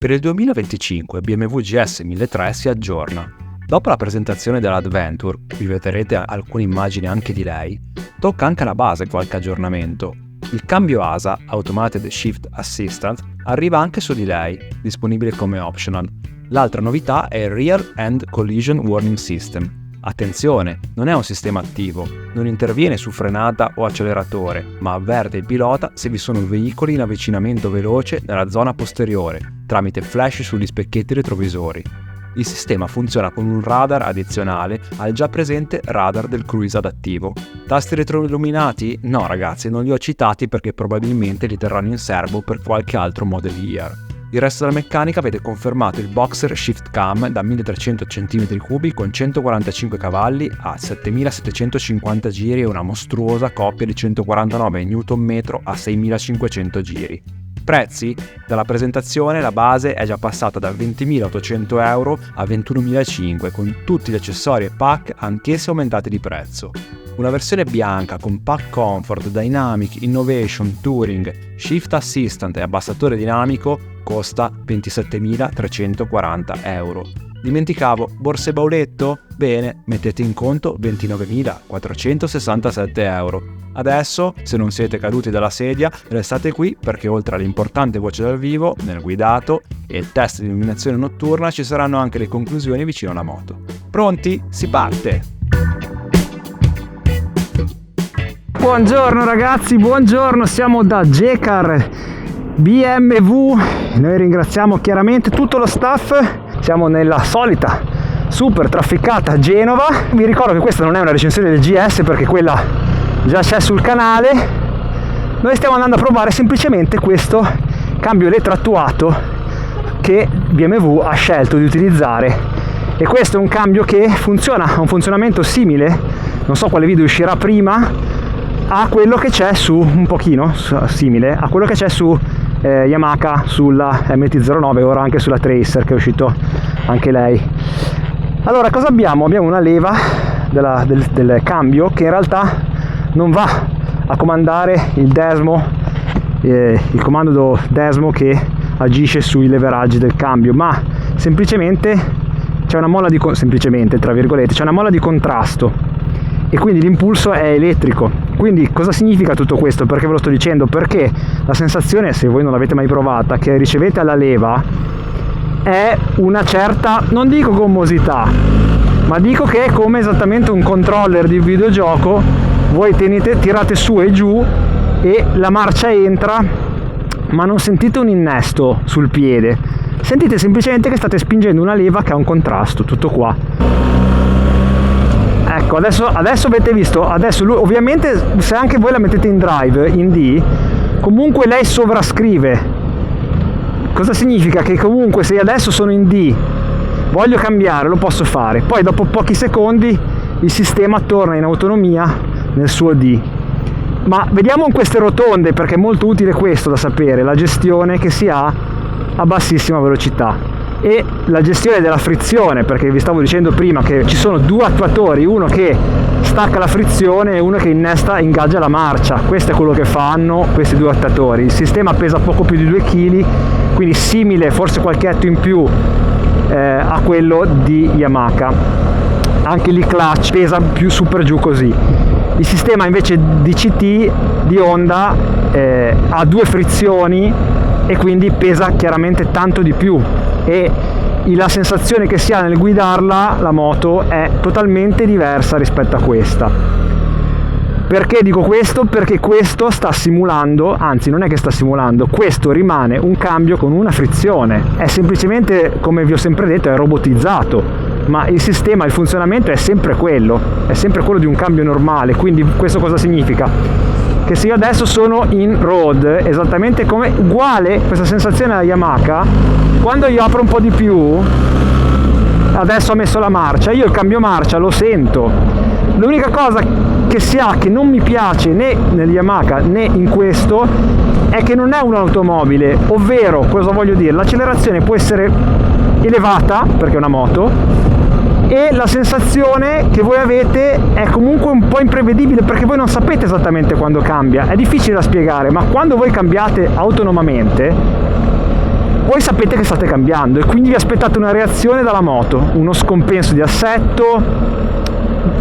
Per il 2025 BMW GS 1003 si aggiorna. Dopo la presentazione dell'Adventure, qui vedrete alcune immagini anche di lei, tocca anche alla base qualche aggiornamento. Il cambio ASA, Automated Shift Assistant, arriva anche su di lei, disponibile come optional. L'altra novità è il Rear End Collision Warning System. Attenzione, non è un sistema attivo, non interviene su frenata o acceleratore, ma avverte il pilota se vi sono veicoli in avvicinamento veloce nella zona posteriore, tramite flash sugli specchietti retrovisori. Il sistema funziona con un radar addizionale al già presente radar del cruise adattivo. Tasti retroilluminati? No ragazzi, non li ho citati perché probabilmente li terranno in serbo per qualche altro model year. Il resto della meccanica vede confermato il Boxer Shift Cam da 1300 cm3 con 145 cavalli a 7750 giri e una mostruosa coppia di 149 Nm a 6500 giri. Prezzi? Dalla presentazione la base è già passata da 20.800 euro a 21.500 con tutti gli accessori e pack anch'essi aumentati di prezzo. Una versione bianca con pack comfort, dynamic, innovation, touring, shift assistant e abbassatore dinamico costa 27.340 euro. Dimenticavo, borse bauletto? Bene, mettete in conto 29.467 euro. Adesso, se non siete caduti dalla sedia, restate qui perché oltre all'importante voce dal vivo, nel guidato e il test di illuminazione notturna ci saranno anche le conclusioni vicino alla moto. Pronti? Si parte! Buongiorno ragazzi, buongiorno, siamo da G-Car BMW, noi ringraziamo chiaramente tutto lo staff, siamo nella solita super trafficata Genova. Vi ricordo che questa non è una recensione del GS perché quella già c'è sul canale, noi stiamo andando a provare semplicemente questo cambio elettroattuato che BMW ha scelto di utilizzare e questo è un cambio che funziona, ha un funzionamento simile, non so quale video uscirà prima, a quello che c'è su, un pochino simile a quello che c'è su Yamaha sulla MT-09, ora anche sulla Tracer che è uscito anche lei. Allora cosa abbiamo? Abbiamo una leva del cambio che in realtà non va a comandare il desmo, il comando desmo che agisce sui leveraggi del cambio, ma semplicemente c'è una molla di semplicemente tra virgolette c'è una molla di contrasto e quindi l'impulso è elettrico. Quindi cosa significa tutto questo? Perché ve lo sto dicendo? Perché la sensazione, se voi non l'avete mai provata, che ricevete alla leva è una certa, non dico gommosità, ma dico che è come esattamente un controller di videogioco. Voi tirate su e giù e la marcia entra, ma non sentite un innesto sul piede, sentite semplicemente che state spingendo una leva che ha un contrasto, tutto qua. Ecco, adesso avete visto, adesso lui, ovviamente se anche voi la mettete in drive, in D, comunque lei sovrascrive. Cosa significa? Che comunque se adesso sono in D, voglio cambiare, lo posso fare, poi dopo pochi secondi il sistema torna in autonomia nel suo D. Ma vediamo in queste rotonde, perché è molto utile questo da sapere, la gestione che si ha a bassissima velocità. E la gestione della frizione, perché vi stavo dicendo prima che ci sono due attuatori, uno che stacca la frizione e uno che ingaggia la marcia. Questo è quello che fanno questi due attuatori. Il sistema pesa poco più di 2 kg, quindi simile, forse qualche etto in più a quello di Yamaha. Anche lì clutch pesa più su per giù così. Il sistema invece DCT di Honda ha 2 frizioni e quindi pesa chiaramente tanto di più e la sensazione che si ha nel guidarla, la moto, è totalmente diversa rispetto a questa. Perché dico questo? Perché questo sta simulando, anzi non è che sta simulando, questo rimane un cambio con una frizione, è semplicemente, come vi ho sempre detto, è robotizzato, ma il sistema, il funzionamento è sempre quello di un cambio normale. Quindi questo cosa significa? Che se io adesso sono in road, esattamente come uguale questa sensazione alla Yamaha, quando io apro un po' di più, adesso ho messo la marcia, io il cambio marcia lo sento. L'unica cosa che si ha che non mi piace né nel Yamaha né in questo è che non è un'automobile, ovvero, cosa voglio dire, l'accelerazione può essere elevata perché è una moto e la sensazione che voi avete è comunque un po' imprevedibile perché voi non sapete esattamente quando cambia, è difficile da spiegare, ma quando voi cambiate autonomamente voi sapete che state cambiando e quindi vi aspettate una reazione dalla moto, uno scompenso di assetto.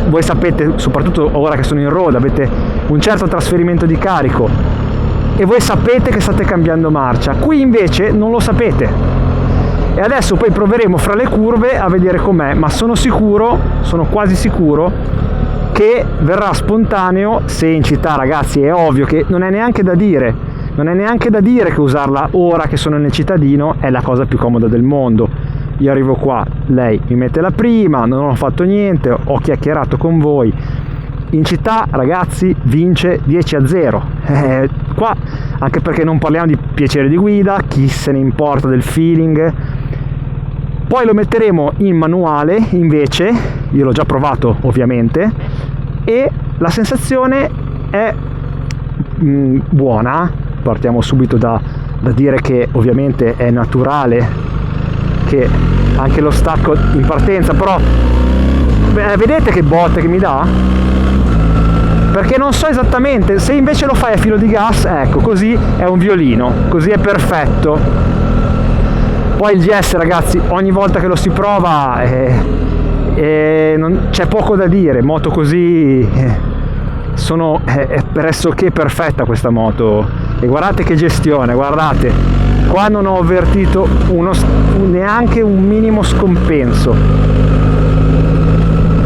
Voi sapete, soprattutto ora che sono in road, avete un certo trasferimento di carico e voi sapete che state cambiando marcia. Qui invece non lo sapete. E adesso poi proveremo fra le curve a vedere com'è, ma sono quasi sicuro che verrà spontaneo. Se in città, ragazzi, è ovvio che non è neanche da dire che usarla ora che sono nel cittadino è la cosa più comoda del mondo. Io arrivo qua, lei mi mette la prima, non ho fatto niente, ho chiacchierato con voi. In città, ragazzi, vince 10-0. Qua, anche perché non parliamo di piacere di guida, chi se ne importa del feeling. Poi lo metteremo in manuale, invece, io l'ho già provato ovviamente, e la sensazione è buona. Partiamo subito da dire che ovviamente è naturale che anche lo stacco in partenza, però vedete che botte che mi dà? Perché non so esattamente, se invece lo fai a filo di gas, ecco, così è un violino, così è perfetto. Poi il GS, ragazzi, ogni volta che lo si prova non, c'è poco da dire, moto così è pressoché perfetta questa moto. E guardate che gestione, guardate, qua non ho avvertito neanche un minimo scompenso.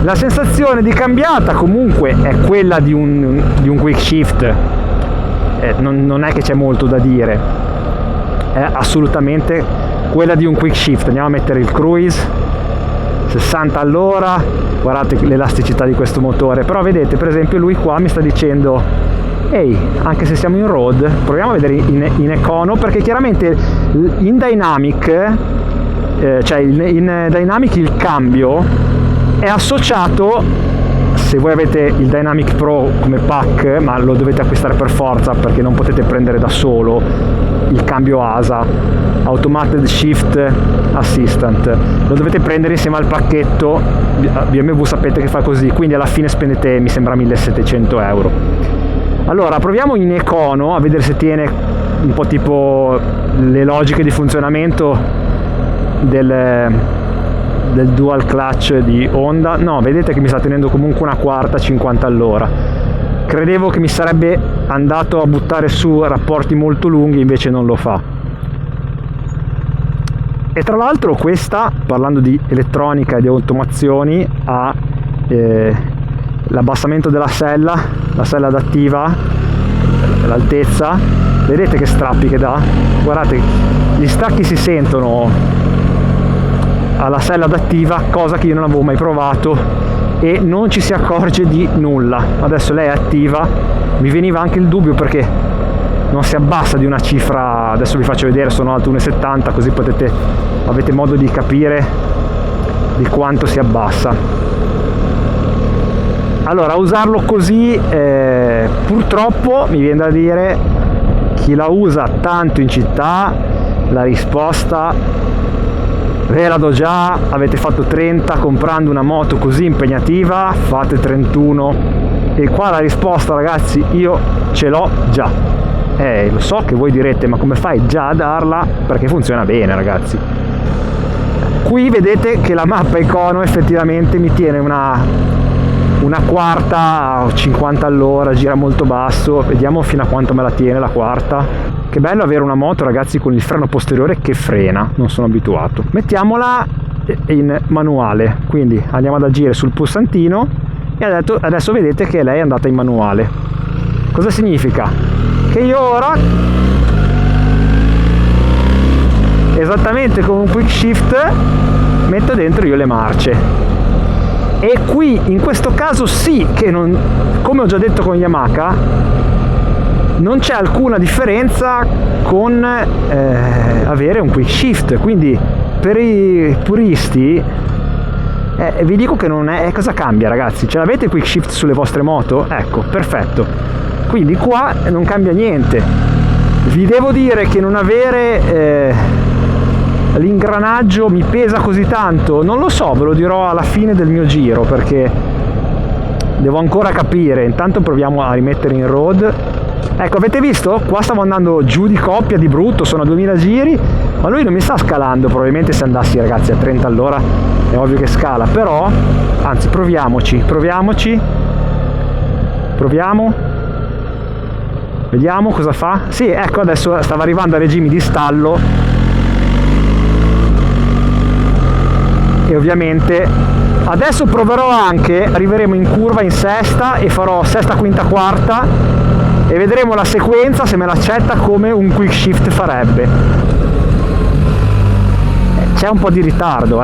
La sensazione di cambiata comunque è quella di un quick shift, non è che c'è molto da dire, è assolutamente quella di un quick shift. Andiamo a mettere il cruise 60 all'ora, guardate l'elasticità di questo motore. Però vedete, per esempio, lui qua mi sta dicendo: ehi, anche se siamo in road, proviamo a vedere in econo, perché chiaramente in dynamic, in dynamic il cambio è associato, se voi avete il Dynamic Pro come pack, ma lo dovete acquistare per forza perché non potete prendere da solo il cambio ASA, Automated Shift Assistant, lo dovete prendere insieme al pacchetto. BMW sapete che fa così, quindi alla fine spendete, mi sembra, 1.700 euro. Allora proviamo in econo a vedere se tiene un po' tipo le logiche di funzionamento del dual clutch di Honda. No, vedete che mi sta tenendo comunque una quarta 50 all'ora. Credevo che mi sarebbe andato a buttare su rapporti molto lunghi, invece non lo fa. E tra l'altro questa, parlando di elettronica e di automazioni, ha l'abbassamento della sella, la sella adattiva, l'altezza. Vedete che strappi che dà? Guardate, gli stacchi si sentono alla sella adattiva, cosa che io non avevo mai provato, e non ci si accorge di nulla. Adesso lei è attiva, mi veniva anche il dubbio perché non si abbassa di una cifra. Adesso vi faccio vedere, sono alto 1,70, così avete modo di capire di quanto si abbassa. Allora, usarlo così, purtroppo mi viene da dire, chi la usa tanto in città, la risposta ve la do già: avete fatto 30 comprando una moto così impegnativa, fate 31. E qua la risposta, ragazzi, io ce l'ho già. Lo so che voi direte: ma come fai già a darla? Perché funziona bene, ragazzi. Qui vedete che la mappa econo effettivamente mi tiene una quarta a 50 all'ora, gira molto basso. Vediamo fino a quanto me la tiene la quarta. Che bello avere una moto, ragazzi, con il freno posteriore che frena, non sono abituato. Mettiamola in manuale, quindi andiamo ad agire sul pulsantino e adesso vedete che lei è andata in manuale. Cosa significa? Che io ora, esattamente come un quick shift, metto dentro io le marce. E qui in questo caso sì che non, come ho già detto con Yamaha, non c'è alcuna differenza con avere un quick shift. Quindi per i puristi vi dico che non è. Cosa cambia, ragazzi? Ce l'avete il quick shift sulle vostre moto? Ecco, perfetto. Quindi qua non cambia niente. Vi devo dire che non avere l'ingranaggio mi pesa così tanto, non lo so, ve lo dirò alla fine del mio giro, perché devo ancora capire. Intanto proviamo a rimettere in road. Ecco, avete visto? Qua stavo andando giù di coppia, di brutto, sono a 2000 giri, ma lui non mi sta scalando. Probabilmente se andassi, ragazzi, a 30 all'ora è ovvio che scala, però, anzi, proviamo, vediamo cosa fa. Sì, ecco, adesso stava arrivando a regimi di stallo e ovviamente adesso proverò anche, arriveremo in curva in sesta e farò sesta, quinta, quarta e vedremo la sequenza, se me l'accetta, come un quick shift farebbe. C'è un po' di ritardo,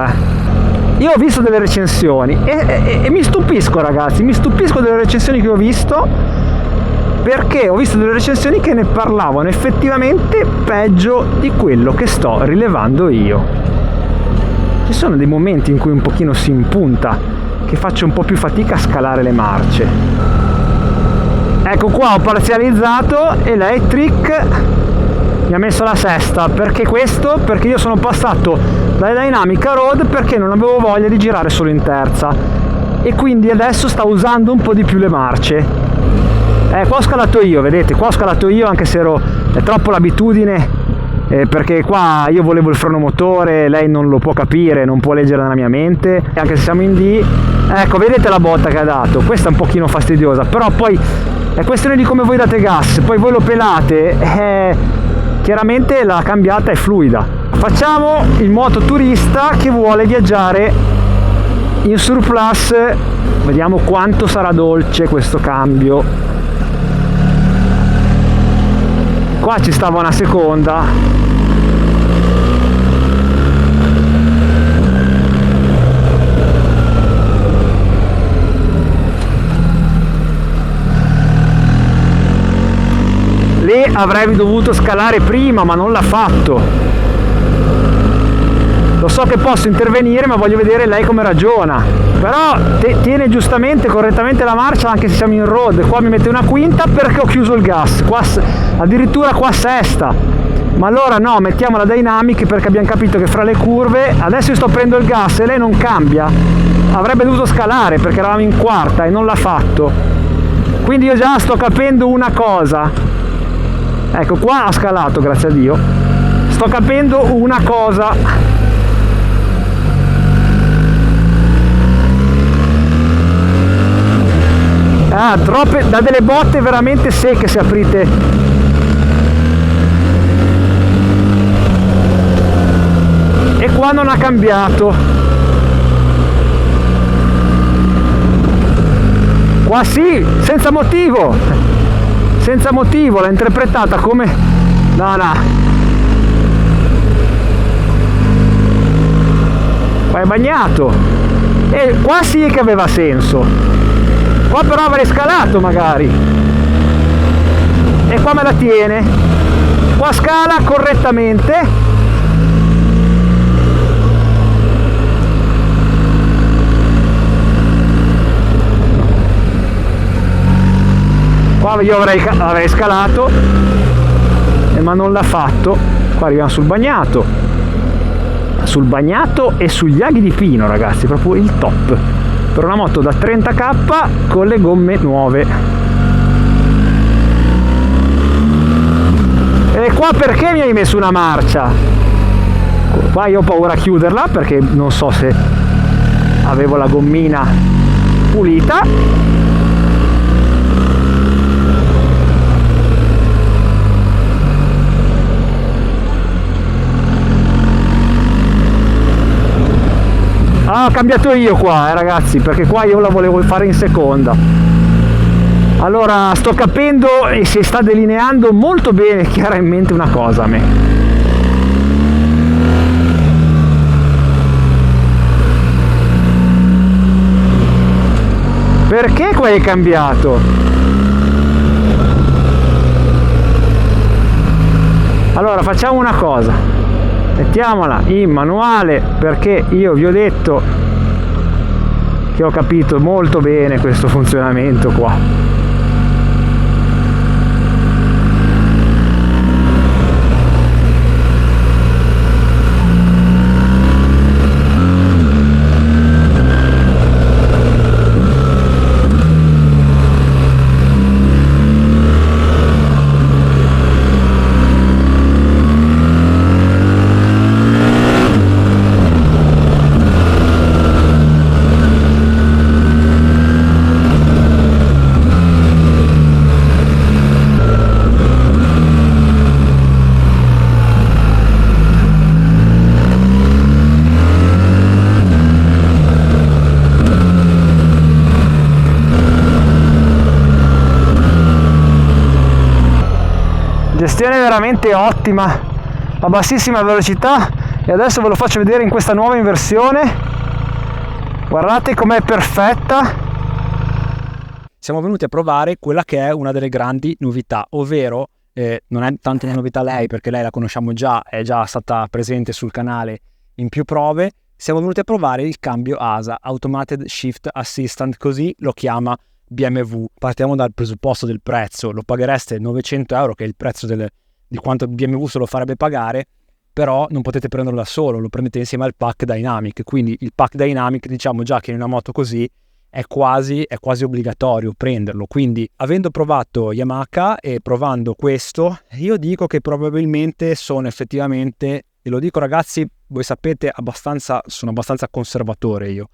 Io ho visto delle recensioni e mi stupisco, ragazzi, delle recensioni che ho visto, perché ho visto delle recensioni che ne parlavano effettivamente peggio di quello che sto rilevando io. Ci sono dei momenti in cui un pochino si impunta, che faccio un po' più fatica a scalare le marce. Ecco qua, ho parzializzato e l'Electric mi ha messo la sesta. Perché questo? Perché io sono passato dalla Dynamica Road perché non avevo voglia di girare solo in terza e quindi adesso sto usando un po' di più le marce. Qua ho scalato io, vedete, qua ho scalato io, anche se è troppo l'abitudine, perché qua io volevo il freno motore, lei non lo può capire, non può leggere nella mia mente, anche se siamo in D. Ecco, vedete la botta che ha dato, questa è un pochino fastidiosa, però poi è questione di come voi date gas. Se poi voi lo pelate, chiaramente la cambiata è fluida. Facciamo il mototurista che vuole viaggiare in surplus, vediamo quanto sarà dolce questo cambio. Qua ci stava una seconda. Lì avrei dovuto scalare prima, ma non l'ha fatto. Lo so che posso intervenire, ma voglio vedere lei come ragiona. Però tiene giustamente, correttamente la marcia, anche se siamo in road. Qua mi mette una quinta perché ho chiuso il gas. Qua, addirittura qua sesta. Ma allora no, mettiamo la Dynamic perché abbiamo capito che fra le curve, adesso io sto prendendo il gas e lei non cambia. Avrebbe dovuto scalare perché eravamo in quarta e non l'ha fatto. Quindi io già sto capendo una cosa. Ecco, qua ha scalato, grazie a Dio. Sto capendo una cosa. Troppe, da delle botte veramente secche se aprite. E qua non ha cambiato. Qua sì, senza motivo. Senza motivo, l'ha interpretata come... No. Qua è bagnato. E qua sì che aveva senso. Qua però avrei scalato magari. E qua me la tiene. Qua scala correttamente. Qua io avrei scalato, ma non l'ha fatto. Qua arriviamo sul bagnato. Sul bagnato e sugli aghi di pino, ragazzi, proprio il top. Per una moto da 30k con le gomme nuove. E qua perché mi hai messo una marcia? Qua io ho paura a chiuderla perché non so se avevo la gommina pulita. Ho cambiato io qua, ragazzi, perché qua io la volevo fare in seconda. Allora sto capendo e si sta delineando molto bene, chiaramente, una cosa a me. Perché qua hai cambiato? Allora facciamo una cosa. Mettiamola in manuale perché io vi ho detto che ho capito molto bene questo funzionamento qua. veramente ottima a bassissima velocità, e adesso ve lo faccio vedere in questa nuova inversione. Guardate com'è perfetta. Siamo venuti a provare quella che è una delle grandi novità, ovvero non è tanto una novità lei, perché lei la conosciamo già, è già stata presente sul canale in più prove. Siamo venuti a provare il cambio ASA, Automated Shift Assistant, così lo chiama BMW. Partiamo dal presupposto del prezzo: lo paghereste 900 euro, che è il prezzo di quanto BMW se lo farebbe pagare, però non potete prenderlo da solo, lo prendete insieme al pack Dynamic. Quindi il pack Dynamic, diciamo già che in una moto così è quasi obbligatorio prenderlo. Quindi, avendo provato Yamaha e provando questo, io dico che probabilmente sono effettivamente, e lo dico ragazzi, voi sapete, sono abbastanza conservatore io.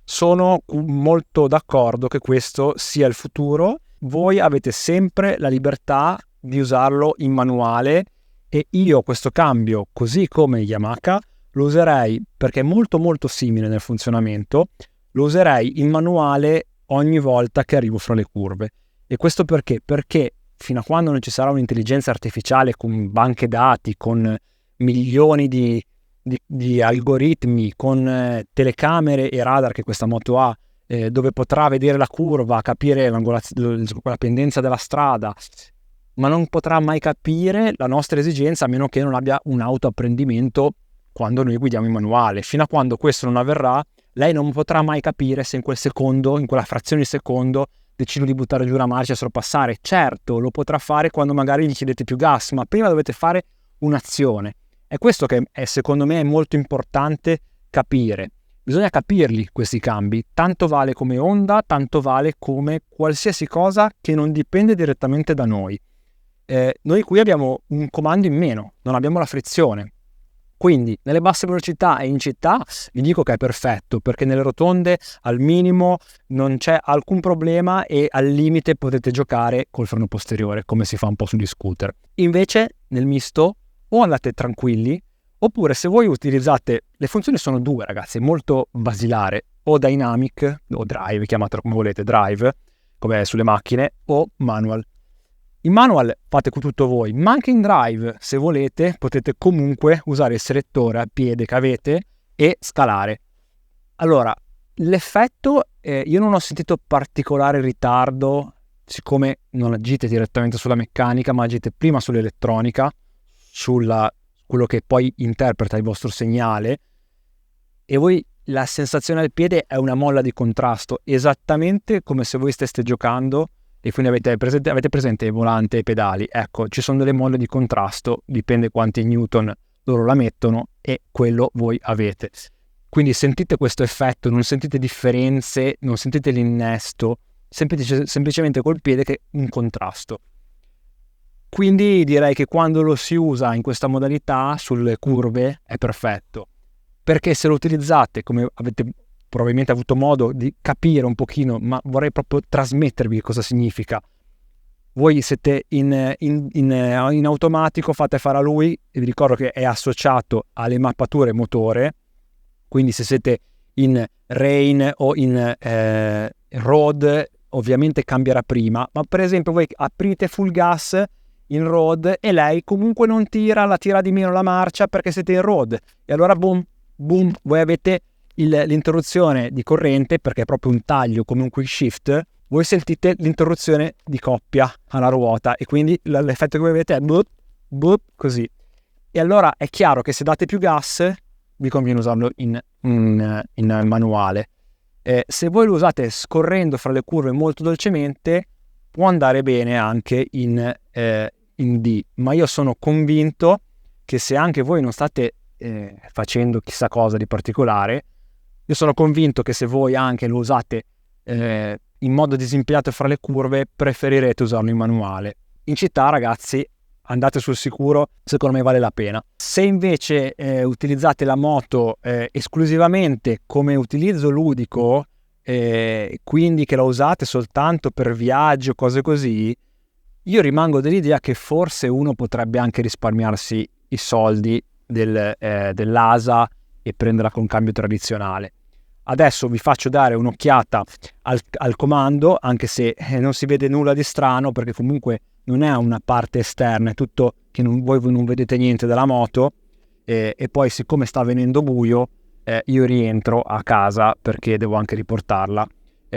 Sono molto d'accordo che questo sia il futuro. Voi avete sempre la libertà di usarlo in manuale, e io questo cambio, così come Yamaha, lo userei, perché è molto molto simile nel funzionamento, lo userei in manuale ogni volta che arrivo fra le curve. E questo perché? Perché fino a quando non ci sarà un'intelligenza artificiale con banche dati, con milioni di algoritmi, con telecamere e radar che questa moto ha, dove potrà vedere la curva, capire la pendenza della strada, ma non potrà mai capire la nostra esigenza a meno che non abbia un autoapprendimento quando noi guidiamo in manuale. Fino a quando questo non avverrà, lei non potrà mai capire se in quel secondo, in quella frazione di secondo, decido di buttare giù la marcia e sorpassare. Certo, lo potrà fare quando magari gli chiedete più gas, ma prima dovete fare un'azione. È questo che secondo me è molto importante capire. Bisogna capirli questi cambi. Tanto vale come onda, tanto vale come qualsiasi cosa che non dipende direttamente da noi. Noi qui abbiamo un comando in meno, non abbiamo la frizione. Quindi nelle basse velocità e in città vi dico che è perfetto, perché nelle rotonde al minimo non c'è alcun problema e al limite potete giocare col freno posteriore, come si fa un po' sugli scooter. Invece nel misto o andate tranquilli, oppure se voi utilizzate, le funzioni sono due ragazzi, molto basilare, o dynamic o drive, chiamatelo come volete, drive come sulle macchine, o manual. In manual fate tutto voi, ma anche in drive, se volete, potete comunque usare il selettore a piede che avete e scalare. Allora, l'effetto, io non ho sentito particolare ritardo, siccome non agite direttamente sulla meccanica, ma agite prima sull'elettronica, quello che poi interpreta il vostro segnale, e voi la sensazione al piede è una molla di contrasto, esattamente come se voi steste giocando. E quindi avete presente il volante e i pedali. Ecco, ci sono delle molle di contrasto, dipende quanti newton loro la mettono, e quello voi avete. Quindi sentite questo effetto, non sentite differenze, non sentite l'innesto, semplicemente col piede che è un contrasto. Quindi direi che quando lo si usa in questa modalità sulle curve è perfetto, perché se lo utilizzate, come avete probabilmente avuto modo di capire un pochino, ma vorrei proprio trasmettervi cosa significa. Voi siete in automatico, fate fare a lui, e vi ricordo che è associato alle mappature motore, quindi se siete in rain o in road ovviamente cambierà prima, ma per esempio voi aprite full gas in road e lei comunque non la tira di meno la marcia perché siete in road, e allora boom, voi avete l'interruzione di corrente, perché è proprio un taglio come un quick shift, voi sentite l'interruzione di coppia alla ruota, e quindi l'effetto che voi avete è boop, così. E allora è chiaro che se date più gas vi conviene usarlo in manuale. Se voi lo usate scorrendo fra le curve molto dolcemente, può andare bene anche in D, ma io sono convinto che se anche voi non state facendo chissà cosa di particolare, io sono convinto che se voi anche lo usate in modo disimpegnato fra le curve, preferirete usarlo in manuale. In città, ragazzi, andate sul sicuro, secondo me vale la pena. Se invece utilizzate la moto esclusivamente come utilizzo ludico, quindi che la usate soltanto per viaggi o cose così, io rimango dell'idea che forse uno potrebbe anche risparmiarsi i soldi dell'ASA e prenderla con cambio tradizionale. Adesso vi faccio dare un'occhiata al comando, anche se non si vede nulla di strano, perché comunque non è una parte esterna, è tutto che voi non vedete niente della moto, e poi siccome sta venendo buio io rientro a casa perché devo anche riportarla.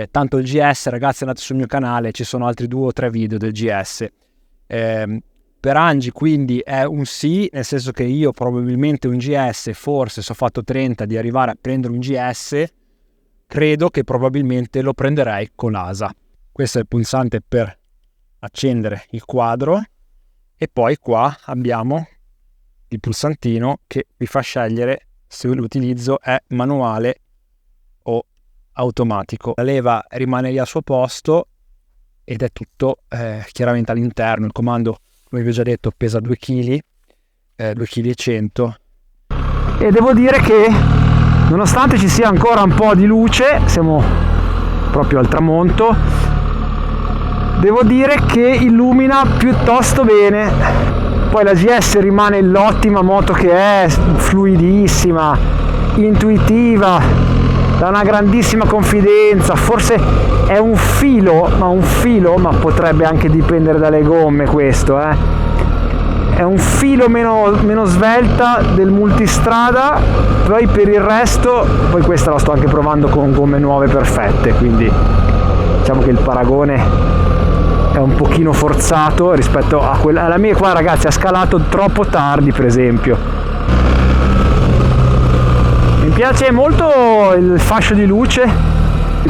Tanto il GS, ragazzi, andate sul mio canale, ci sono altri 2 o 3 video del GS. Per Angie quindi è un sì, nel senso che io probabilmente un GS, forse se ho fatto 30 di arrivare a prendere un GS, credo che probabilmente lo prenderei con l'ASA. Questo è il pulsante per accendere il quadro, e poi qua abbiamo il pulsantino che vi fa scegliere se l'utilizzo è manuale o automatico. La leva rimane lì al suo posto ed è tutto chiaramente all'interno. Il comando, come vi ho già detto, pesa 2 kg, 2,1 kg. E devo dire che nonostante ci sia ancora un po' di luce, siamo proprio al tramonto, devo dire che illumina piuttosto bene. Poi la GS rimane l'ottima moto che è, fluidissima, intuitiva, da una grandissima confidenza. Forse è un filo, ma potrebbe anche dipendere dalle gomme questo, È un filo meno svelta del multistrada, poi per il resto, poi questa la sto anche provando con gomme nuove perfette, quindi diciamo che il paragone è un pochino forzato rispetto a quella. La mia qua, ragazzi, ha scalato troppo tardi, per esempio. Mi piace molto il fascio di luce.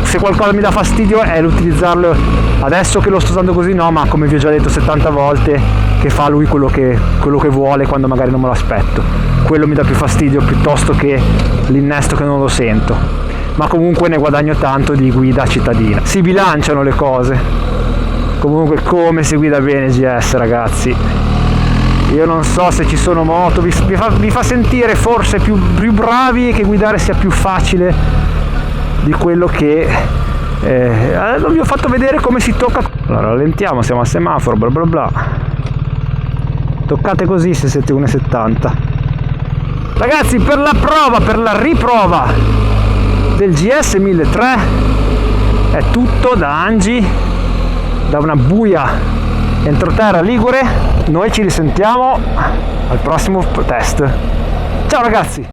Se qualcosa mi dà fastidio è l'utilizzarlo adesso che lo sto usando così, no, ma come vi ho già detto 70 volte, che fa lui quello che vuole quando magari non me lo aspetto. Quello mi dà più fastidio piuttosto che l'innesto che non lo sento, ma comunque ne guadagno tanto di guida cittadina. Si bilanciano le cose. Comunque come si guida bene GS, ragazzi. Io non so se ci sono moto, vi fa sentire forse più bravi, che guidare sia più facile di quello che vi ho fatto vedere come si tocca. Allora rallentiamo, siamo al semaforo, bla bla bla. Toccate così se siete 1,70. Ragazzi, per la riprova del GS 1300 è tutto da Angie, da una buia entroterra ligure. Noi ci risentiamo al prossimo test. Ciao ragazzi!